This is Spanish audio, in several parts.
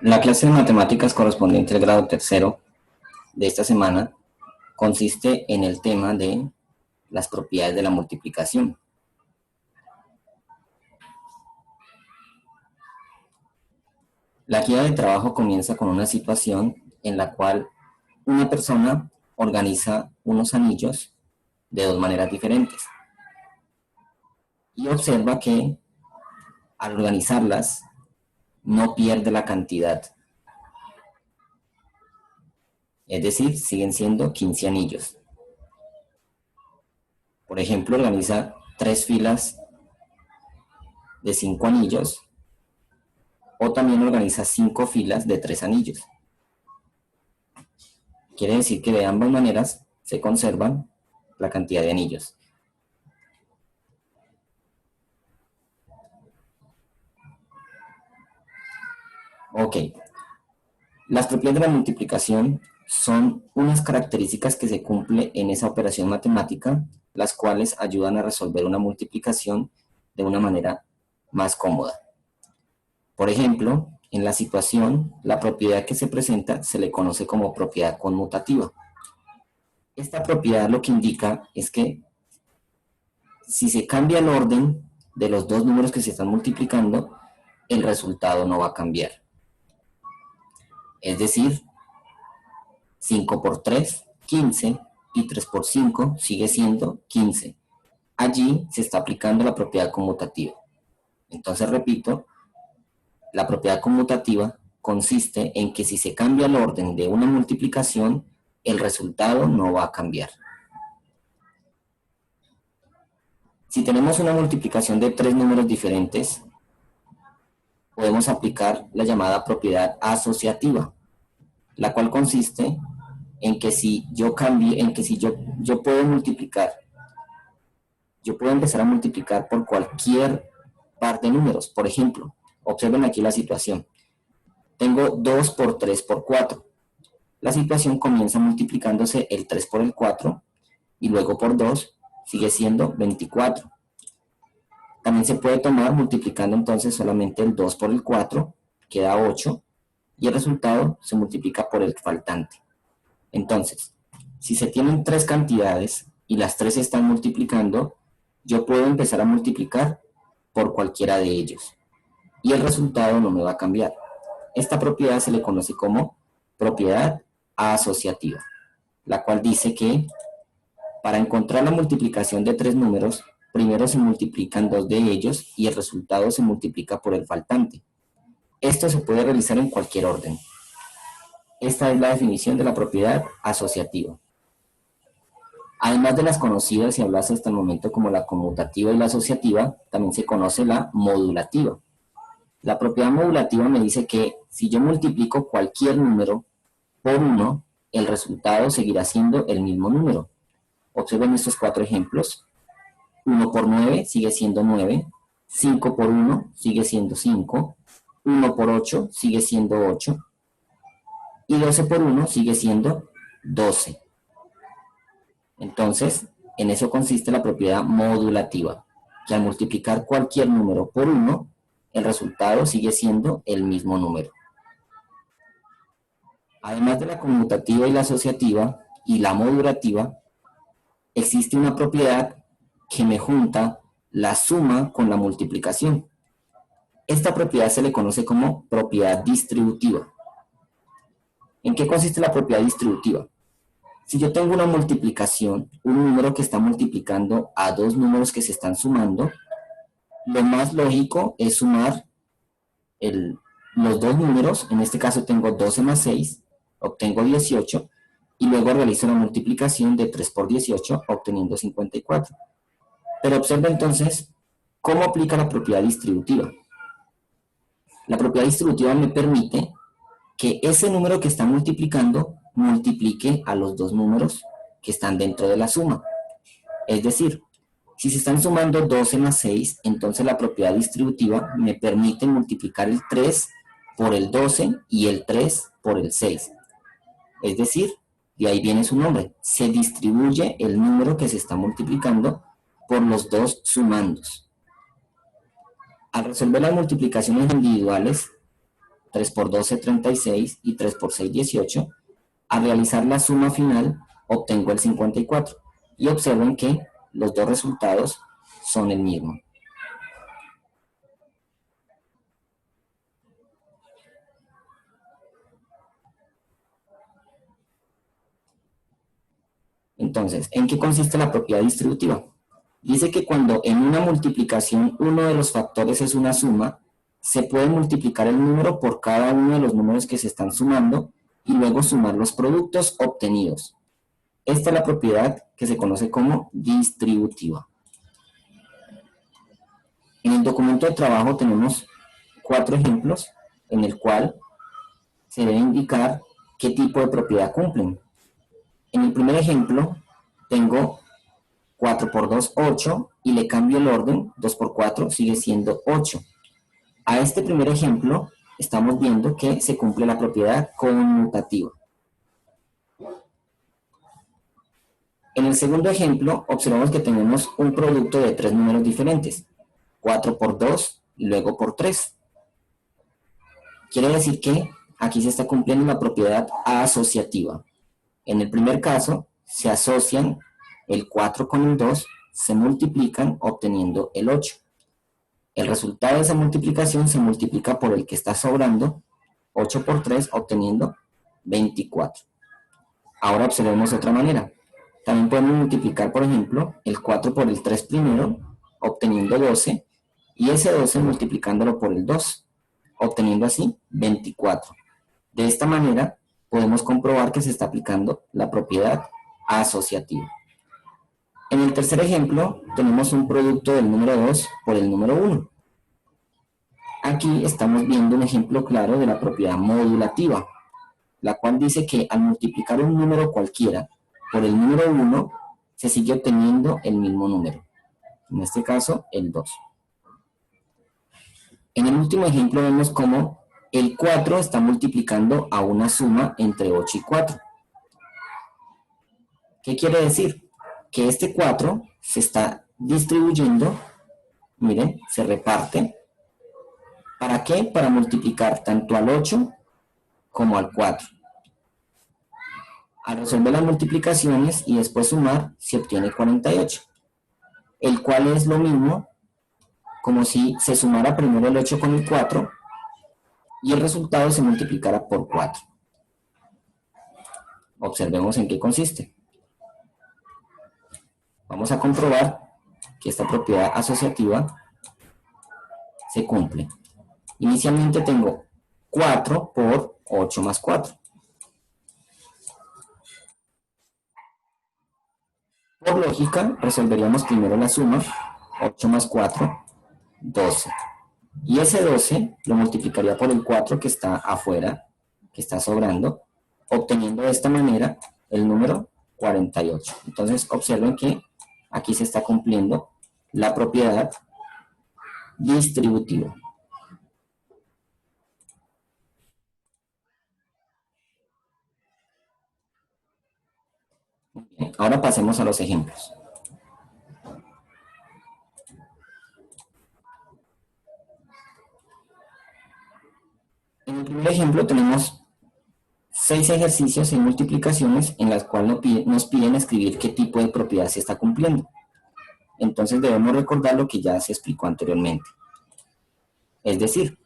La clase de matemáticas correspondiente al grado tercero de esta semana consiste en el tema de las propiedades de la multiplicación. La guía de trabajo comienza con una situación en la cual una persona organiza unos anillos de dos maneras diferentes y observa que al organizarlas no pierde la cantidad, es decir, siguen siendo 15 anillos. Por ejemplo, organiza 3 filas de 5 anillos o también organiza 5 filas de 3 anillos. Quiere decir que de ambas maneras se conservan la cantidad de anillos. Ok, las propiedades de la multiplicación son unas características que se cumplen en esa operación matemática, las cuales ayudan a resolver una multiplicación de una manera más cómoda. Por ejemplo, en la situación, la propiedad que se presenta se le conoce como propiedad conmutativa. Esta propiedad lo que indica es que si se cambia el orden de los dos números que se están multiplicando, el resultado no va a cambiar. Es decir, 5 por 3, 15, y 3 por 5 sigue siendo 15. Allí se está aplicando la propiedad conmutativa. Entonces, repito, la propiedad conmutativa consiste en que si se cambia el orden de una multiplicación, el resultado no va a cambiar. Si tenemos una multiplicación de tres números diferentes, podemos aplicar la llamada propiedad asociativa, la cual consiste en que si yo puedo multiplicar, yo puedo empezar a multiplicar por cualquier par de números. Por ejemplo, observen aquí la situación. Tengo 2 por 3 por 4. La situación comienza multiplicándose el 3 por el 4 y luego por 2 sigue siendo 24. También se puede tomar multiplicando entonces solamente el 2 por el 4, queda 8, y el resultado se multiplica por el faltante. Entonces, si se tienen tres cantidades y las tres se están multiplicando, yo puedo empezar a multiplicar por cualquiera de ellos y el resultado no me va a cambiar. Esta propiedad se le conoce como propiedad asociativa, la cual dice que para encontrar la multiplicación de tres números, primero se multiplican dos de ellos y el resultado se multiplica por el faltante. Esto se puede realizar en cualquier orden. Esta es la definición de la propiedad asociativa. Además de las conocidas y habladas hasta el momento como la conmutativa y la asociativa, también se conoce la modulativa. La propiedad modulativa me dice que si yo multiplico cualquier número por 1, el resultado seguirá siendo el mismo número. Observen estos cuatro ejemplos. 1 por 9 sigue siendo 9, 5 por 1 sigue siendo 5, 1 por 8 sigue siendo 8, y 12 por 1 sigue siendo 12. Entonces, en eso consiste la propiedad modulativa, que al multiplicar cualquier número por 1, el resultado sigue siendo el mismo número. Además de la conmutativa y la asociativa y la modulativa, existe una propiedad que me junta la suma con la multiplicación. Esta propiedad se le conoce como propiedad distributiva. ¿En qué consiste la propiedad distributiva? Si yo tengo una multiplicación, un número que está multiplicando a dos números que se están sumando, lo más lógico es sumar los dos números. En este caso tengo 12 más 6, obtengo 18, y luego realizo la multiplicación de 3 por 18, obteniendo 54. Pero observa entonces cómo aplica la propiedad distributiva. La propiedad distributiva me permite que ese número que está multiplicando multiplique a los dos números que están dentro de la suma. Es decir, si se están sumando 12 más 6, entonces la propiedad distributiva me permite multiplicar el 3 por el 12 y el 3 por el 6. Es decir, de ahí viene su nombre, se distribuye el número que se está multiplicando por los dos sumandos. Al resolver las multiplicaciones individuales, 3 por 12, 36 y 3 por 6, 18. Al realizar la suma final, obtengo el 54. Y observen que los dos resultados son el mismo. Entonces, ¿en qué consiste la propiedad distributiva? Dice que cuando en una multiplicación uno de los factores es una suma, se puede multiplicar el número por cada uno de los números que se están sumando y luego sumar los productos obtenidos. Esta es la propiedad que se conoce como distributiva. En el documento de trabajo tenemos 4 ejemplos en el cual se debe indicar qué tipo de propiedad cumplen. En el primer ejemplo tengo 4 por 2, 8, y le cambio el orden, 2 por 4 sigue siendo 8. A este primer ejemplo estamos viendo que se cumple la propiedad conmutativa. En el segundo ejemplo observamos que tenemos un producto de 3 números diferentes, 4 por 2 y luego por 3. Quiere decir que aquí se está cumpliendo la propiedad asociativa. En el primer caso se asocian el 4 con el 2, se multiplican obteniendo el 8. El resultado de esa multiplicación se multiplica por el que está sobrando, 8 por 3, obteniendo 24. Ahora observemos otra manera. También podemos multiplicar, por ejemplo, el 4 por el 3 primero, obteniendo 12, y ese 12 multiplicándolo por el 2, obteniendo así 24. De esta manera podemos comprobar que se está aplicando la propiedad asociativa. En el tercer ejemplo tenemos un producto del número 2 por el número 1. Aquí estamos viendo un ejemplo claro de la propiedad modulativa, la cual dice que al multiplicar un número cualquiera por el número 1, se sigue obteniendo el mismo número. En este caso, el 2. En el último ejemplo vemos cómo el 4 está multiplicando a una suma entre 8 y 4. ¿Qué quiere decir? Que este 4 se está distribuyendo, miren, se reparte. ¿Para qué? Para multiplicar tanto al 8 como al 4. Al resolver las multiplicaciones y después sumar, se obtiene 48, el cual es lo mismo como si se sumara primero el 8 con el 4 y el resultado se multiplicara por 4. Observemos en qué consiste. Vamos a comprobar que esta propiedad asociativa se cumple. Inicialmente tengo 4 por 8 más 4. Por lógica, resolveríamos primero la suma, 8 más 4, 12. Y ese 12 lo multiplicaría por el 4 que está afuera, que está sobrando, obteniendo de esta manera el número 48. Entonces observen que aquí se está cumpliendo la propiedad distributiva. Bien, ahora pasemos a los ejemplos. En el primer ejemplo tenemos 6 ejercicios en multiplicaciones en las cuales nos piden escribir qué tipo de propiedad se está cumpliendo. Entonces debemos recordar lo que ya se explicó anteriormente. Es decir,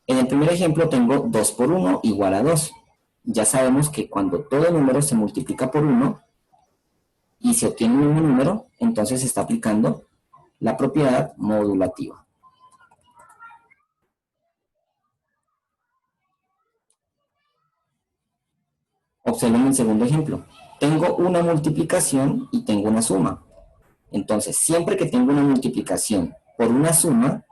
en el primer ejemplo tengo 2 por 1 igual a 2. Ya sabemos que cuando todo número se multiplica por 1 y se obtiene un mismo número, entonces se está aplicando la propiedad modulativa. Observen el segundo ejemplo. Tengo una multiplicación y tengo una suma. Entonces, siempre que tengo una multiplicación por una suma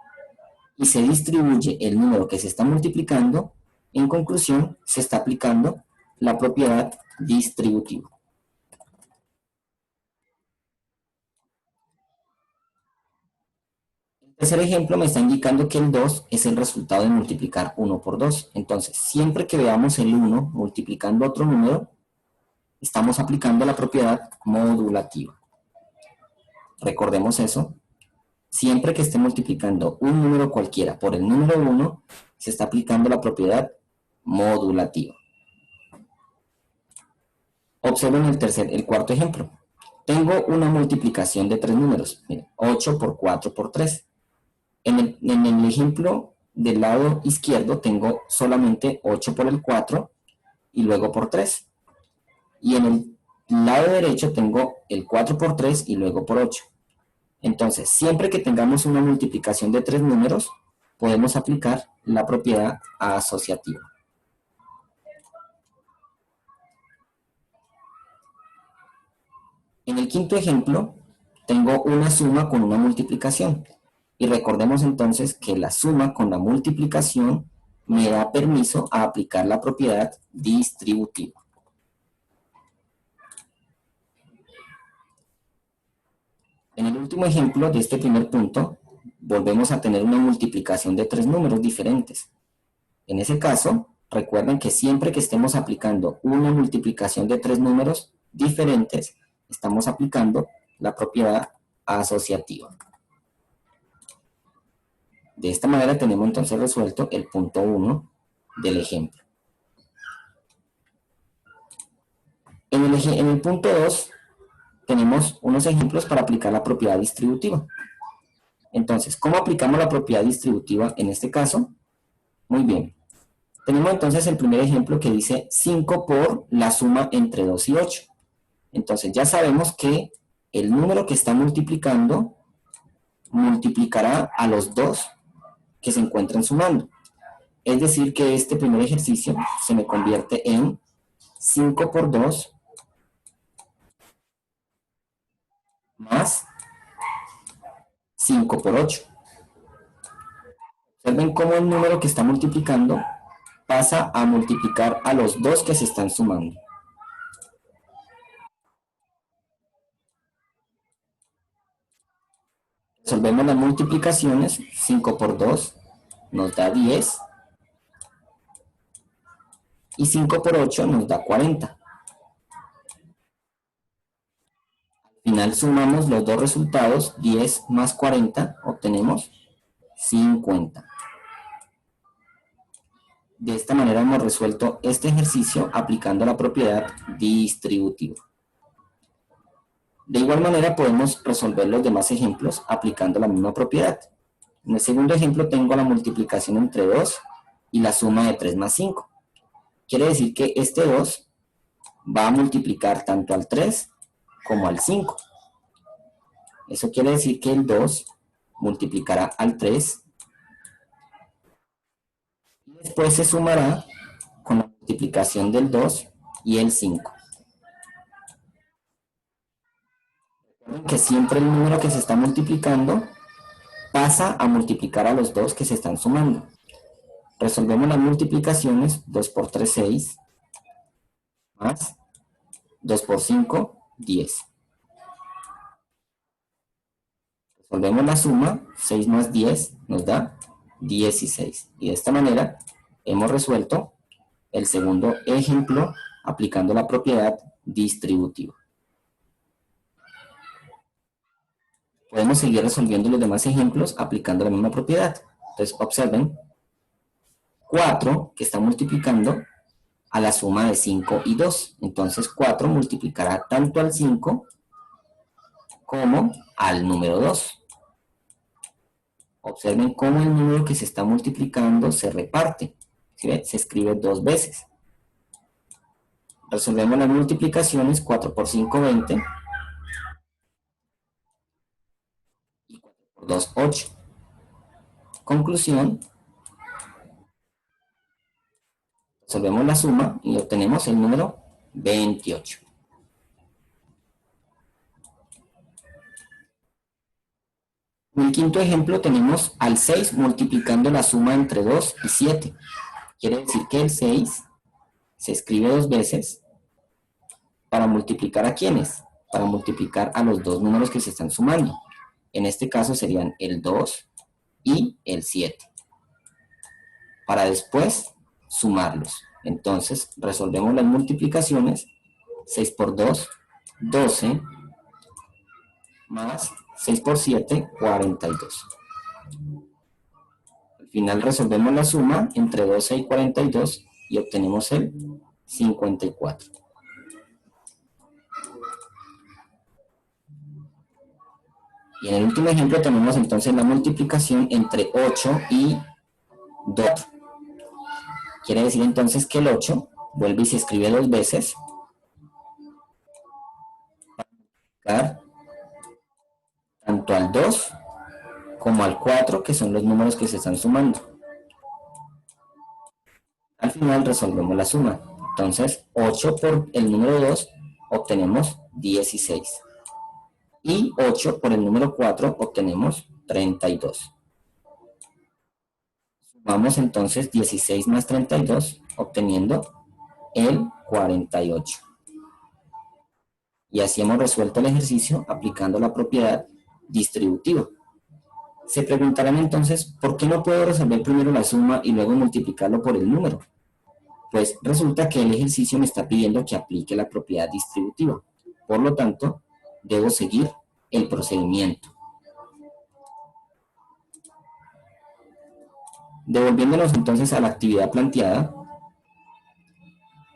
y se distribuye el número que se está multiplicando, en conclusión, se está aplicando la propiedad distributiva. El tercer ejemplo me está indicando que el 2 es el resultado de multiplicar 1 por 2. Entonces, siempre que veamos el 1 multiplicando otro número, estamos aplicando la propiedad modulativa. Recordemos eso. Siempre que esté multiplicando un número cualquiera por el número 1, Se está aplicando la propiedad modulativa. Observen el cuarto ejemplo. Tengo una multiplicación de tres números. Miren, 8 por 4 por 3. En el ejemplo del lado izquierdo tengo solamente 8 por el 4 y luego por 3. Y en el lado derecho tengo el 4 por 3 y luego por 8. Entonces, siempre que tengamos una multiplicación de tres números, podemos aplicar la propiedad asociativa. En el quinto ejemplo, tengo una suma con una multiplicación. Y recordemos entonces que la suma con la multiplicación me da permiso a aplicar la propiedad distributiva. En el último ejemplo de este primer punto, volvemos a tener una multiplicación de tres números diferentes. En ese caso, recuerden que siempre que estemos aplicando una multiplicación de tres números diferentes, estamos aplicando la propiedad asociativa. De esta manera tenemos entonces resuelto el punto 1 del ejemplo. En el punto 2 tenemos unos ejemplos para aplicar la propiedad distributiva. Entonces, ¿cómo aplicamos la propiedad distributiva en este caso? Muy bien. Tenemos entonces el primer ejemplo que dice 5 por la suma entre 2 y 8. Entonces ya sabemos que el número que está multiplicando multiplicará a los dos que se encuentran sumando. Es decir que este primer ejercicio se me convierte en 5 por 2 más 5 por 8. Observen cómo el número que está multiplicando pasa a multiplicar a los dos que se están sumando. Resolvemos las multiplicaciones. 5 por 2 nos da 10. Y 5 por 8 nos da 40. Al final sumamos los dos resultados, 10 más 40, obtenemos 50. De esta manera hemos resuelto este ejercicio aplicando la propiedad distributiva. De igual manera podemos resolver los demás ejemplos aplicando la misma propiedad. En el segundo ejemplo tengo la multiplicación entre 2 y la suma de 3 más 5. Quiere decir que este 2 va a multiplicar tanto al 3 como al 5. Eso quiere decir que el 2 multiplicará al 3 y después se sumará con la multiplicación del 2 y el 5. Recuerden que siempre el número que se está multiplicando pasa a multiplicar a los dos que se están sumando. Resolvemos las multiplicaciones. 2 por 3, 6, más 2 por 5, 10. Resolvemos la suma. 6 más 10 nos da 16. Y de esta manera hemos resuelto el segundo ejemplo aplicando la propiedad distributiva. Podemos seguir resolviendo los demás ejemplos aplicando la misma propiedad. Entonces, observen, 4 que está multiplicando a la suma de 5 y 2. Entonces, 4 multiplicará tanto al 5 como al número 2. Observen cómo el número que se está multiplicando se reparte. ¿Sí ven? Se escribe dos veces. Resolvemos las multiplicaciones. 4 por 5, 20. Y 4 por 2, 8. Conclusión. Resolvemos la suma y obtenemos el número 28. En el quinto ejemplo tenemos al 6 multiplicando la suma entre 2 y 7. Quiere decir que el 6 se escribe dos veces para multiplicar ¿a quiénes? Para multiplicar a los dos números que se están sumando. En este caso serían el 2 y el 7. Para después sumarlos. Entonces resolvemos las multiplicaciones. 6 por 2, 12, más 6 por 7, 42. Al final resolvemos la suma entre 12 y 42 y obtenemos el 54. Y en el último ejemplo tenemos entonces la multiplicación entre 8 y 2. Quiere decir entonces que el 8 vuelve y se escribe dos veces. Para tanto al 2 como al 4, que son los números que se están sumando. Al final resolvemos la suma. Entonces, 8 por el número 2 obtenemos 16. Y 8 por el número 4 obtenemos 32. Sumamos entonces 16 más 32, obteniendo el 48. Y así hemos resuelto el ejercicio aplicando la propiedad distributiva. Se preguntarán entonces, ¿por qué no puedo resolver primero la suma y luego multiplicarlo por el número? Pues resulta que el ejercicio me está pidiendo que aplique la propiedad distributiva. Por lo tanto, debo seguir el procedimiento. Devolviéndonos entonces a la actividad planteada,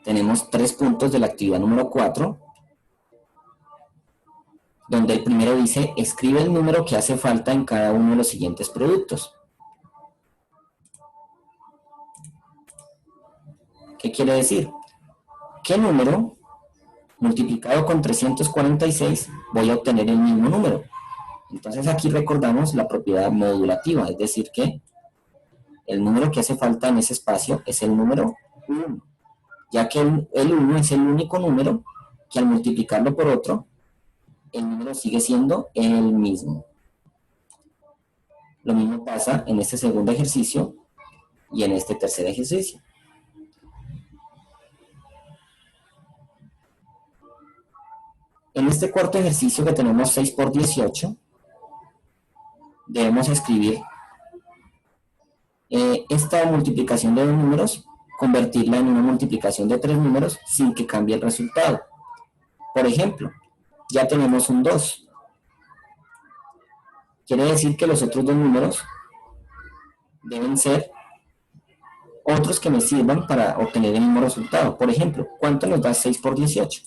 tenemos 3 puntos de la actividad número 4, donde el primero dice, escribe el número que hace falta en cada uno de los siguientes productos. ¿Qué quiere decir? ¿Qué número multiplicado con 346 voy a obtener el mismo número? Entonces aquí recordamos la propiedad modulativa, es decir que el número que hace falta en ese espacio es el número 1, ya que el 1 es el único número que al multiplicarlo por otro, el número sigue siendo el mismo. Lo mismo pasa en este segundo ejercicio y en este tercer ejercicio. En este cuarto ejercicio que tenemos 6 por 18, debemos escribir esta multiplicación de dos números, convertirla en una multiplicación de tres números sin que cambie el resultado. Por ejemplo, ya tenemos un 2. Quiere decir que los otros dos números deben ser otros que me sirvan para obtener el mismo resultado. Por ejemplo, ¿cuánto nos da 6 por 18?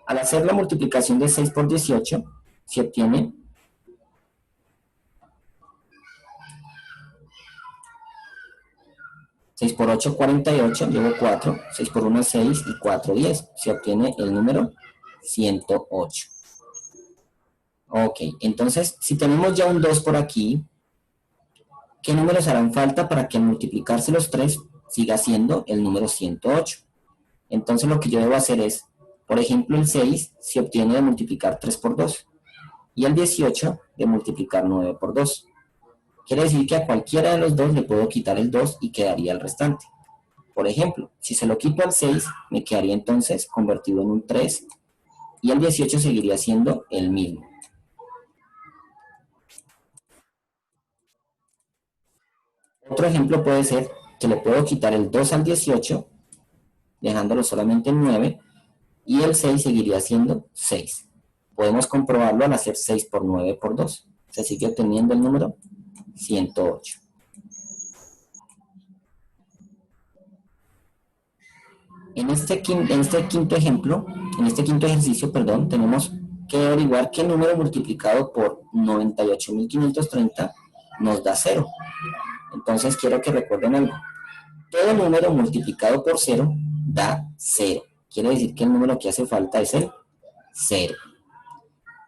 Al hacer la multiplicación de 6 por 18, se obtiene 6 por 8, 48, llevo 4, 6 por 1, 6 y 4, 10. Se obtiene el número 108. Ok, entonces, si tenemos ya un 2 por aquí, ¿qué números harán falta para que al multiplicarse los 3 siga siendo el número 108? Entonces lo que yo debo hacer es, por ejemplo, el 6 se obtiene de multiplicar 3 por 2 y el 18 de multiplicar 9 por 2. Quiere decir que a cualquiera de los dos le puedo quitar el 2 y quedaría el restante. Por ejemplo, si se lo quito al 6, me quedaría entonces convertido en un 3 y el 18 seguiría siendo el mismo. Otro ejemplo puede ser que le puedo quitar el 2 al 18, dejándolo solamente en 9, y el 6 seguiría siendo 6. Podemos comprobarlo al hacer 6 por 9 por 2. Se sigue obteniendo el número 108. En este quinto ejercicio, tenemos que averiguar qué número multiplicado por 98.530 nos da 0. Entonces quiero que recuerden algo. Todo número multiplicado por 0 da 0. Quiere decir que el número que hace falta es el 0.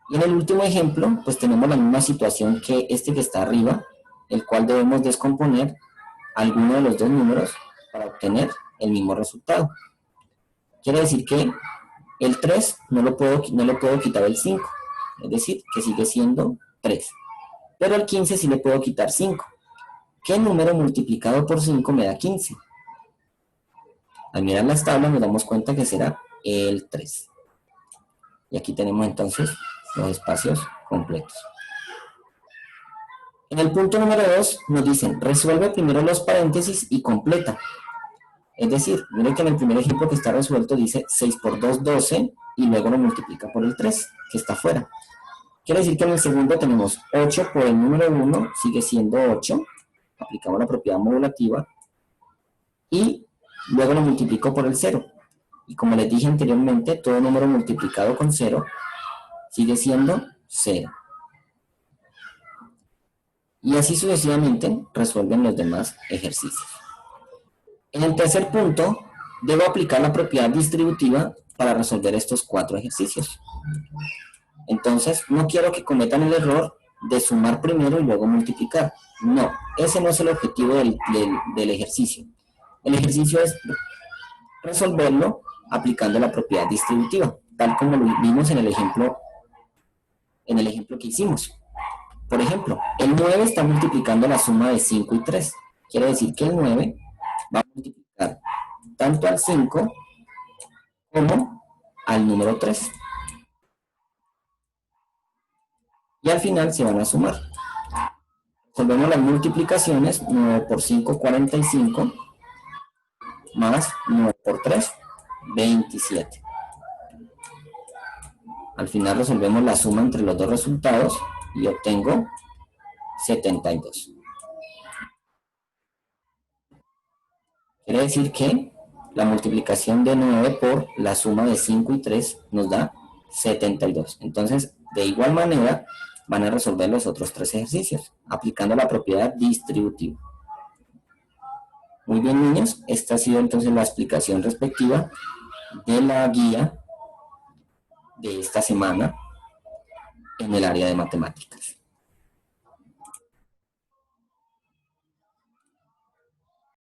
Y en el último ejemplo, pues tenemos la misma situación que este que está arriba, el cual debemos descomponer alguno de los dos números para obtener el mismo resultado. Quiere decir que el 3 no le puedo quitar el 5, es decir, que sigue siendo 3. Pero al 15 sí le puedo quitar 5. ¿Qué número multiplicado por 5 me da 15? Al mirar las tablas nos damos cuenta que será el 3. Y aquí tenemos entonces los espacios completos. En el punto número 2 nos dicen, resuelve primero los paréntesis y completa. Es decir, miren que en el primer ejemplo que está resuelto dice 6 por 2, 12, y luego lo multiplica por el 3, que está fuera. Quiere decir que en el segundo tenemos 8 por el número 1, sigue siendo 8, aplicamos la propiedad modulativa y luego lo multiplico por el 0. Y como les dije anteriormente, todo número multiplicado con 0 sigue siendo 0. Y así sucesivamente resuelven los demás ejercicios. En el tercer punto, debo aplicar la propiedad distributiva para resolver estos 4 ejercicios. Entonces, no quiero que cometan el error de sumar primero y luego multiplicar. No, ese no es el objetivo del ejercicio. El ejercicio es resolverlo aplicando la propiedad distributiva, tal como lo vimos en el ejemplo que hicimos. Por ejemplo, el 9 está multiplicando la suma de 5 y 3. Quiere decir que el 9 va a multiplicar tanto al 5 como al número 3. Y al final se van a sumar. Resolvemos las multiplicaciones. 9 por 5, 45, más 9 por 3, 27. Al final resolvemos la suma entre los dos resultados y obtengo 72. Quiere decir que la multiplicación de 9 por la suma de 5 y 3 nos da 72. Entonces, de igual manera, van a resolver los otros 3 ejercicios, aplicando la propiedad distributiva. Muy bien, niños, esta ha sido entonces la explicación respectiva de la guía de esta semana en el área de matemáticas.